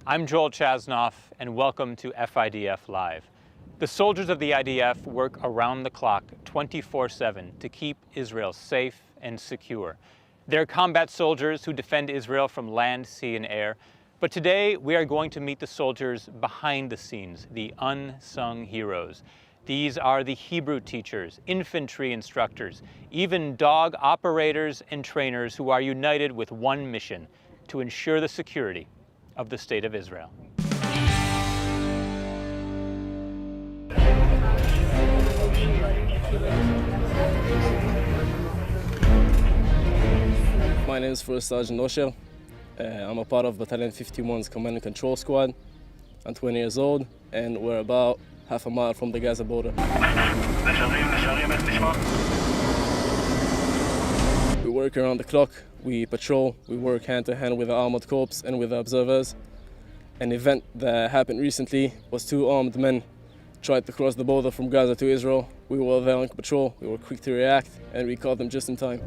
I'm Joel Chasnoff, and welcome to FIDF Live. The soldiers of the IDF work around the clock, 24/7, to keep Israel safe and secure. They're combat soldiers who defend Israel from land, sea, and air. But today, we are going to meet the soldiers behind the scenes, the unsung heroes. These are the Hebrew teachers, infantry instructors, even dog operators and trainers who are united with one mission: to ensure the security of the State of Israel. My name is First Sergeant Osher. I'm a part of Battalion 51's Command and Control Squad. I'm 20 years old, and we're about half a mile from the Gaza border. We work around the clock, we patrol, we work hand to hand with the armored corps and with the observers. An event that happened recently was two armed men tried to cross the border from Gaza to Israel. We were there on patrol, we were quick to react, and we caught them just in time.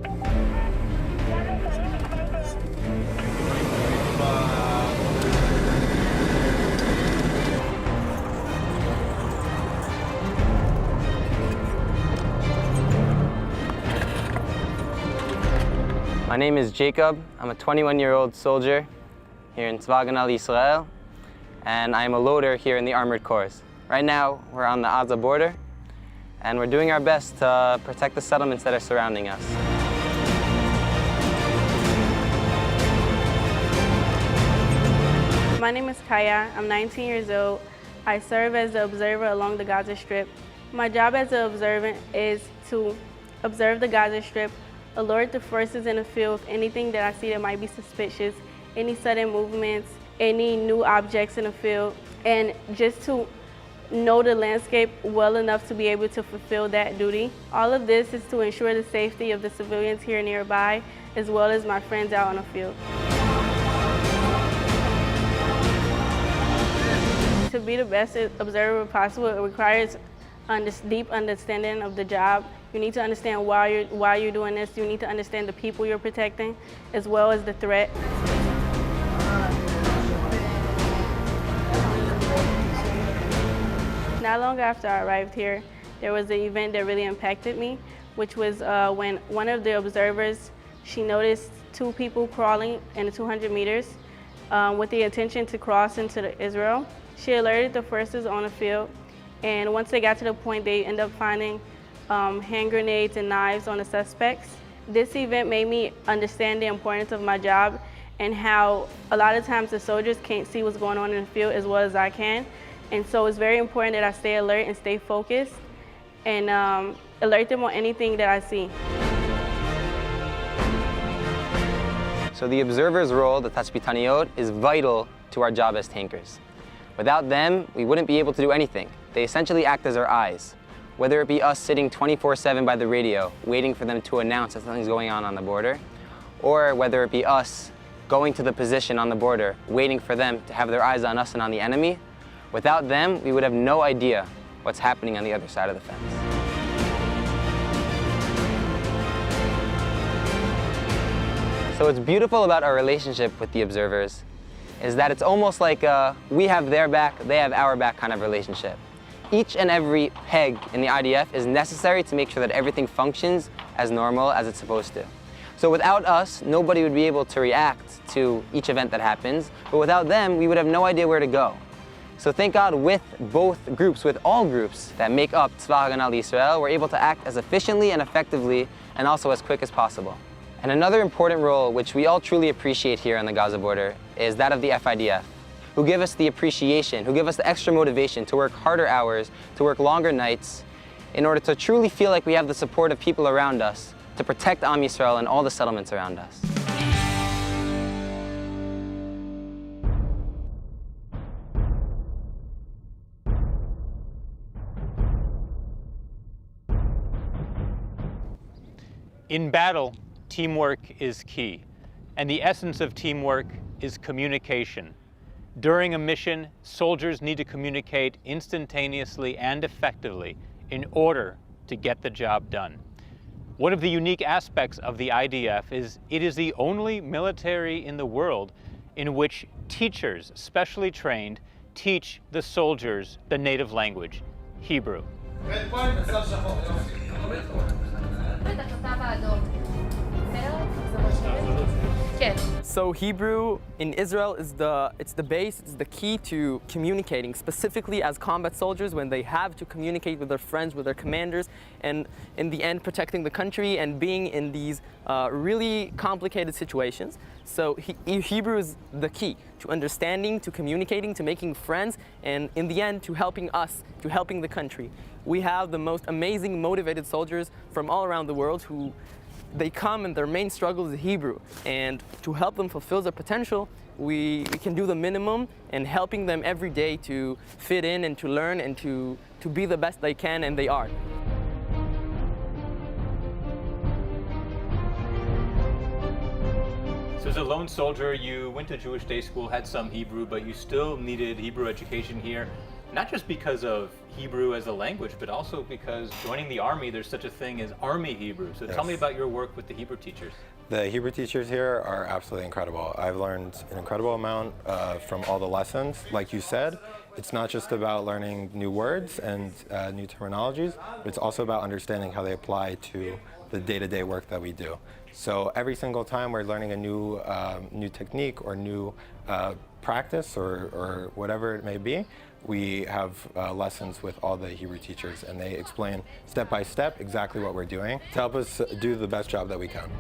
My name is Jacob. I'm a 21-year-old soldier here in Tzva Haganah Israel, and I'm a loader here in the Armored Corps. Right now, we're on the Gaza border, and we're doing our best to protect the settlements that are surrounding us. My name is Kaya. I'm 19 years old. I serve as the observer along the Gaza Strip. My job as an observant is to observe the Gaza Strip, alert the forces in the field of anything that I see that might be suspicious, any sudden movements, any new objects in the field, and just to know the landscape well enough to be able to fulfill that duty. All of this is to ensure the safety of the civilians here nearby, as well as my friends out on the field. To be the best observer possible, it requires deep understanding of the job. You need to understand why you're doing this. You need to understand the people you're protecting, as well as the threat. Not long after I arrived here, there was an event that really impacted me, which was when one of the observers, she noticed two people crawling in the 200 meters with the intention to cross into Israel. She alerted the forces on the field, and once they got to the point, they ended up finding hand grenades and knives on the suspects. This event made me understand the importance of my job and how a lot of times the soldiers can't see what's going on in the field as well as I can. And so it's very important that I stay alert and stay focused and alert them on anything that I see. So the observer's role, the Tachbitaniot, is vital to our job as tankers. Without them, we wouldn't be able to do anything. They essentially act as our eyes. Whether it be us sitting 24/7 by the radio, waiting for them to announce that something's going on the border, or whether it be us going to the position on the border, waiting for them to have their eyes on us and on the enemy. Without them, we would have no idea what's happening on the other side of the fence. So what's beautiful about our relationship with the observers is that it's almost like we have their back, they have our back kind of relationship. Each and every peg in the IDF is necessary to make sure that everything functions as normal as it's supposed to. So without us, nobody would be able to react to each event that happens, but without them, we would have no idea where to go. So thank God with both groups, with all groups that make up Tzva Haganah Israel, we're able to act as efficiently and effectively and also as quick as possible. And another important role, which we all truly appreciate here on the Gaza border, is that of the FIDF, who give us the appreciation, who give us the extra motivation to work harder hours, to work longer nights, in order to truly feel like we have the support of people around us to protect Am Yisrael and all the settlements around us. In battle, teamwork is key, and the essence of teamwork is communication. During a mission, soldiers need to communicate instantaneously and effectively in order to get the job done. One of the unique aspects of the IDF is it is the only military in the world in which teachers, specially trained, teach the soldiers the native language, Hebrew. So Hebrew in Israel is the base, it's the key to communicating, specifically as combat soldiers when they have to communicate with their friends, with their commanders, and in the end protecting the country and being in these really complicated situations. So Hebrew is the key to understanding, to communicating, to making friends, and in the end to helping us, to helping the country. We have the most amazing, motivated soldiers from all around the world who they come and their main struggle is Hebrew, and to help them fulfill their potential, we can do the minimum and helping them every day to fit in and to learn and to be the best they can, and they are. So as a lone soldier, you went to Jewish day school, had some Hebrew, but you still needed Hebrew education here, not just because of Hebrew as a language, but also because joining the Army, there's such a thing as Army Hebrew. So tell me about your work with the Hebrew teachers. The Hebrew teachers here are absolutely incredible. I've learned an incredible amount from all the lessons. Like you said, it's not just about learning new words and new terminologies, but it's also about understanding how they apply to the day-to-day work that we do. So every single time we're learning a new technique or new practice or whatever it may be, we have lessons with all the Hebrew teachers, and they explain step by step exactly what we're doing to help us do the best job that we can.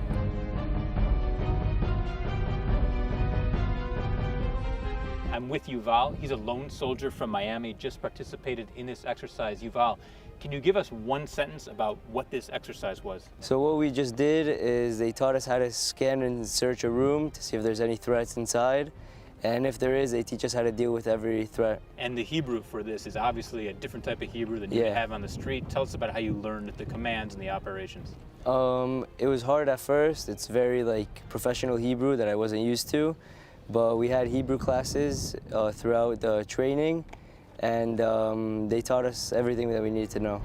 I'm with Yuval. He's a lone soldier from Miami, just participated in this exercise. Yuval, can you give us one sentence about what this exercise was? So what we just did is they taught us how to scan and search a room to see if there's any threats inside. And if there is, they teach us how to deal with every threat. And the Hebrew for this is obviously a different type of Hebrew than you would have on the street. Tell us about how you learned the commands and the operations. It was hard at first. It's very professional Hebrew that I wasn't used to. But we had Hebrew classes throughout the training, and they taught us everything that we needed to know.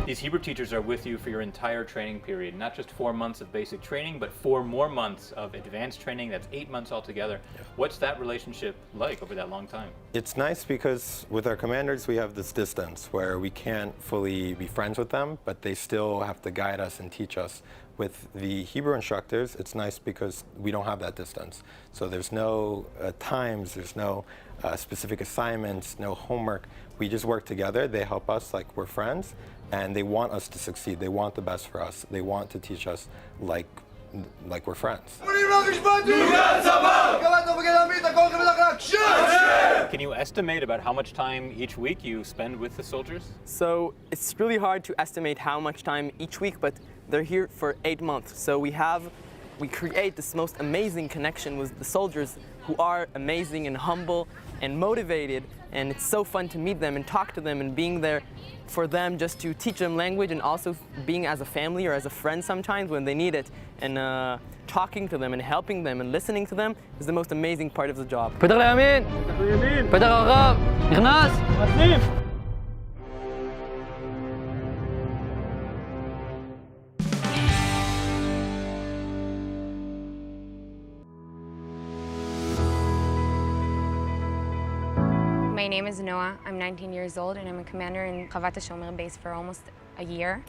These Hebrew teachers are with you for your entire training period, not just 4 months of basic training, but 4 more months of advanced training. That's 8 months altogether. Yeah. What's that relationship like over that long time? It's nice because with our commanders, we have this distance where we can't fully be friends with them, but they still have to guide us and teach us. With the Hebrew instructors, it's nice because we don't have that distance. So there's no times, there's no specific assignments, no homework. We just work together. They help us like we're friends, and they want us to succeed. They want the best for us. They want to teach us like we're friends. Can you estimate about how much time each week you spend with the soldiers? So it's really hard to estimate how much time each week, but they're here for 8 months. So we create this most amazing connection with the soldiers who are amazing and humble and motivated, and it's so fun to meet them and talk to them and being there for them just to teach them language, and also being as a family or as a friend sometimes when they need it, and talking to them and helping them and listening to them is the most amazing part of the job. My name is Noah. I'm 19 years old, and I'm a commander in Chavat HaShomer base for almost a year.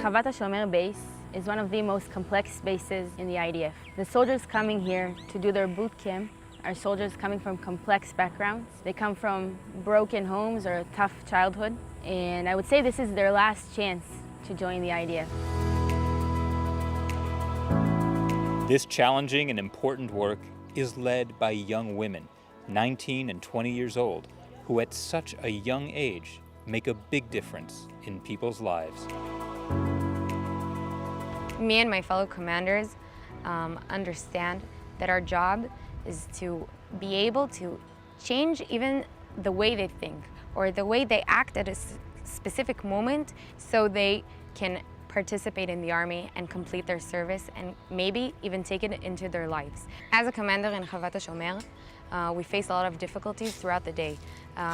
Chavat HaShomer base is one of the most complex bases in the IDF. The soldiers coming here to do their boot camp are soldiers coming from complex backgrounds. They come from broken homes or a tough childhood, and I would say this is their last chance to join the IDF. This challenging and important work is led by young women, 19 and 20 years old, who at such a young age make a big difference in people's lives. Me and my fellow commanders understand that our job is to be able to change even the way they think or the way they act at a specific moment, so they can participate in the army and complete their service and maybe even take it into their lives. As a commander in Chavat HaShomer, We face a lot of difficulties throughout the day.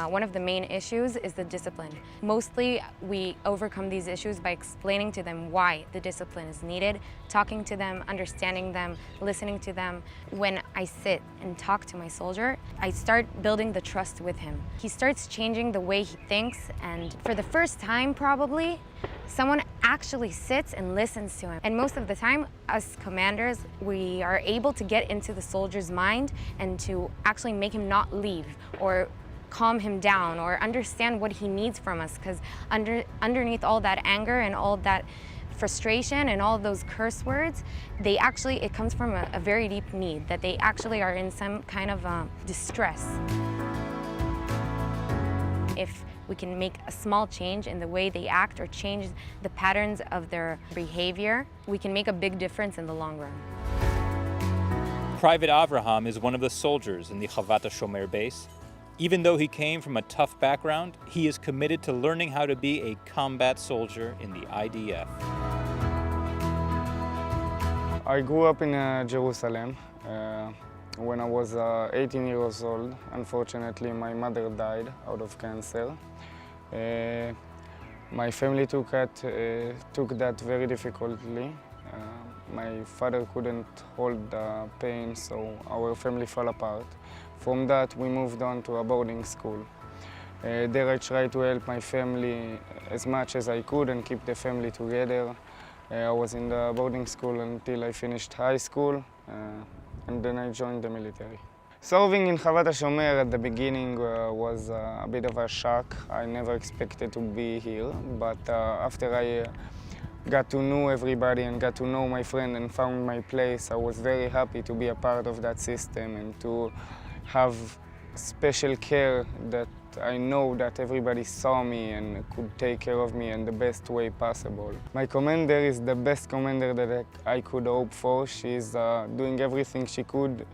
One of the main issues is the discipline. Mostly, we overcome these issues by explaining to them why the discipline is needed, talking to them, understanding them, listening to them. When I sit and talk to my soldier, I start building the trust with him. He starts changing the way he thinks, and for the first time probably, someone actually sits and listens to him. And most of the time, us commanders, we are able to get into the soldier's mind and to actually make him not leave or calm him down or understand what he needs from us, because underneath all that anger and all that frustration and all those curse words, it comes from a very deep need, that they actually are in some kind of distress. If we can make a small change in the way they act or change the patterns of their behavior, we can make a big difference in the long run. Private Avraham is one of the soldiers in the Chavat HaShomer base. Even though he came from a tough background, he is committed to learning how to be a combat soldier in the IDF. I grew up in Jerusalem. When I was 18 years old, unfortunately, my mother died out of cancer. My family took that very difficultly. My father couldn't hold the pain, so our family fell apart. From that, we moved on to a boarding school. There I tried to help my family as much as I could and keep the family together. I was in the boarding school until I finished high school, and then I joined the military. Serving in Chavat HaShomer at the beginning was a bit of a shock. I never expected to be here, but after I got to know everybody and got to know my friend and found my place, I was very happy to be a part of that system and to have special care that I know that everybody saw me and could take care of me in the best way possible. My commander is the best commander that I could hope for. She's doing everything she could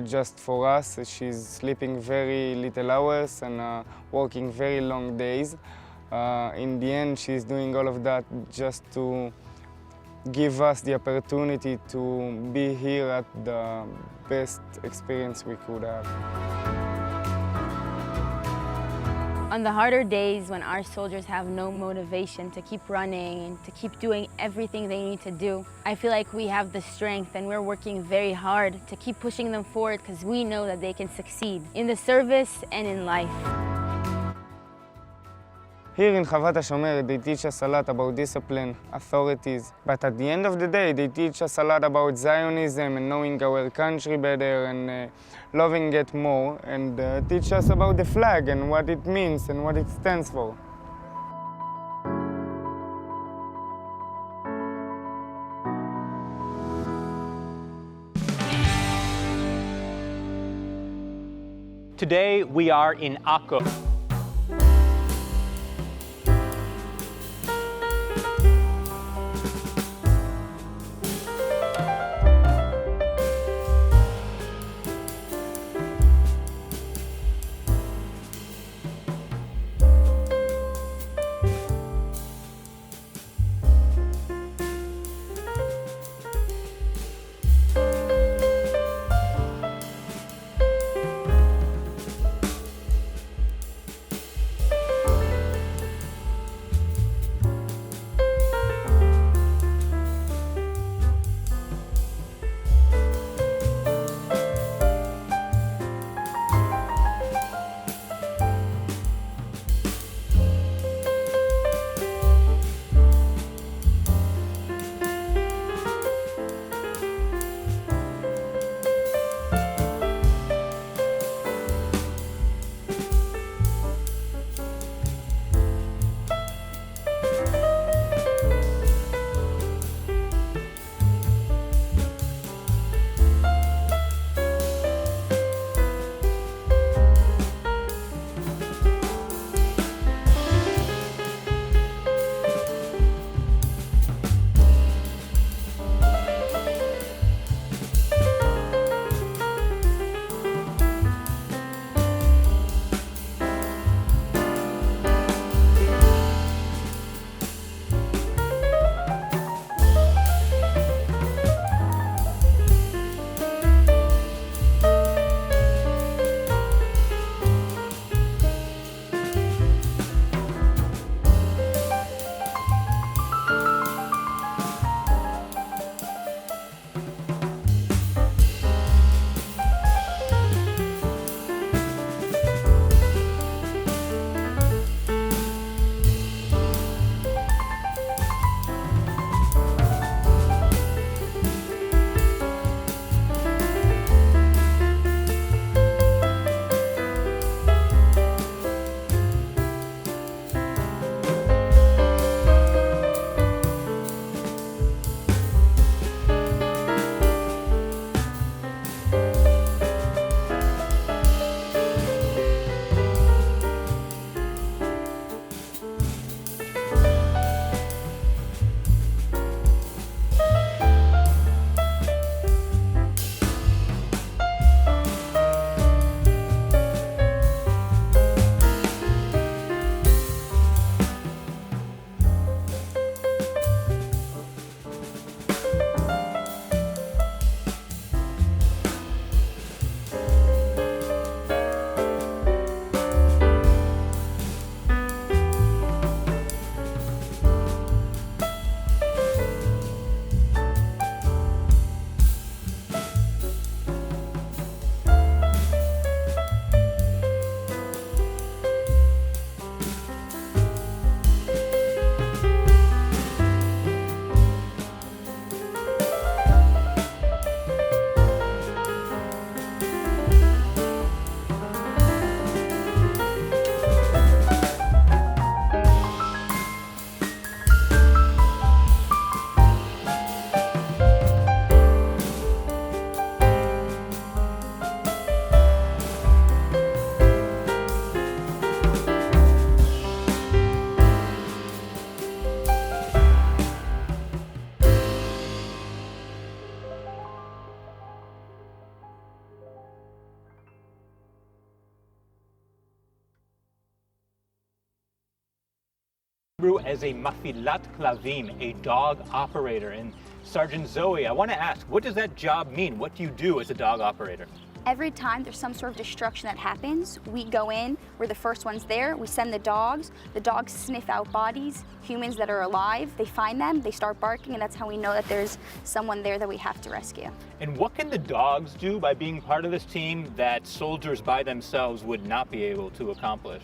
just for us. She's sleeping very little hours and working very long days. In the end, she's doing all of that just to give us the opportunity to be here at the best experience we could have. On the harder days when our soldiers have no motivation to keep running and to keep doing everything they need to do, I feel like we have the strength and we're working very hard to keep pushing them forward because we know that they can succeed in the service and in life. Here in Chavat HaShomer, they teach us a lot about discipline, authorities, but at the end of the day, they teach us a lot about Zionism and knowing our country better and loving it more, and teach us about the flag and what it means and what it stands for. Today, we are in Akko. Hebrew as a mafilat klavim, a dog operator. And Sergeant Zoe, I want to ask, what does that job mean? What do you do as a dog operator? Every time there's some sort of destruction that happens, we go in, we're the first ones there, we send the dogs sniff out bodies, humans that are alive, they find them, they start barking, and that's how we know that there's someone there that we have to rescue. And what can the dogs do by being part of this team that soldiers by themselves would not be able to accomplish?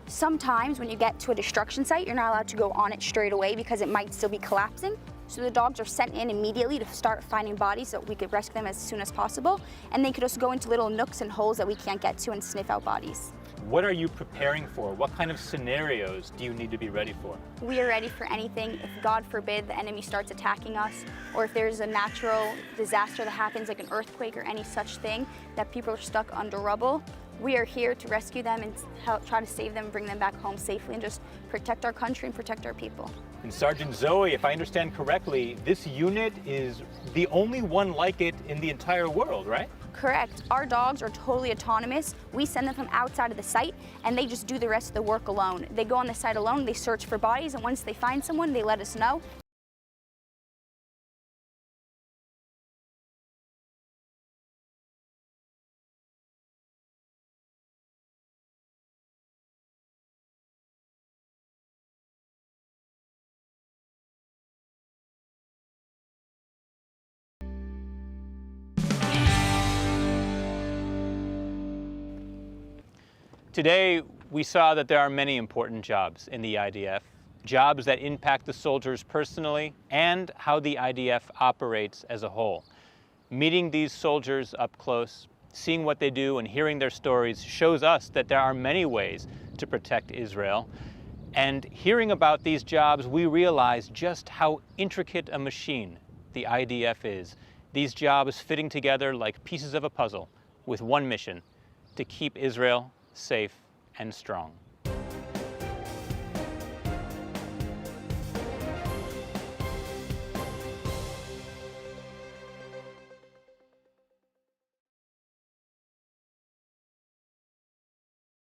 Sometimes when you get to a destruction site, you're not allowed to go on it straight away because it might still be collapsing. So the dogs are sent in immediately to start finding bodies so we could rescue them as soon as possible. And they could also go into little nooks and holes that we can't get to and sniff out bodies. What are you preparing for? What kind of scenarios do you need to be ready for? We are ready for anything. If God forbid the enemy starts attacking us, or if there's a natural disaster that happens like an earthquake or any such thing, that people are stuck under rubble, we are here to rescue them and help try to save them, bring them back home safely, and just protect our country and protect our people. And Sergeant Zoe, if I understand correctly, this unit is the only one like it in the entire world, right? Correct. Our dogs are totally autonomous. We send them from outside of the site, and they just do the rest of the work alone. They go on the site alone, they search for bodies, and once they find someone, they let us know. Today, we saw that there are many important jobs in the IDF, jobs that impact the soldiers personally and how the IDF operates as a whole. Meeting these soldiers up close, seeing what they do and hearing their stories shows us that there are many ways to protect Israel. And hearing about these jobs, we realize just how intricate a machine the IDF is. These jobs fitting together like pieces of a puzzle with one mission: to keep Israel safe and strong.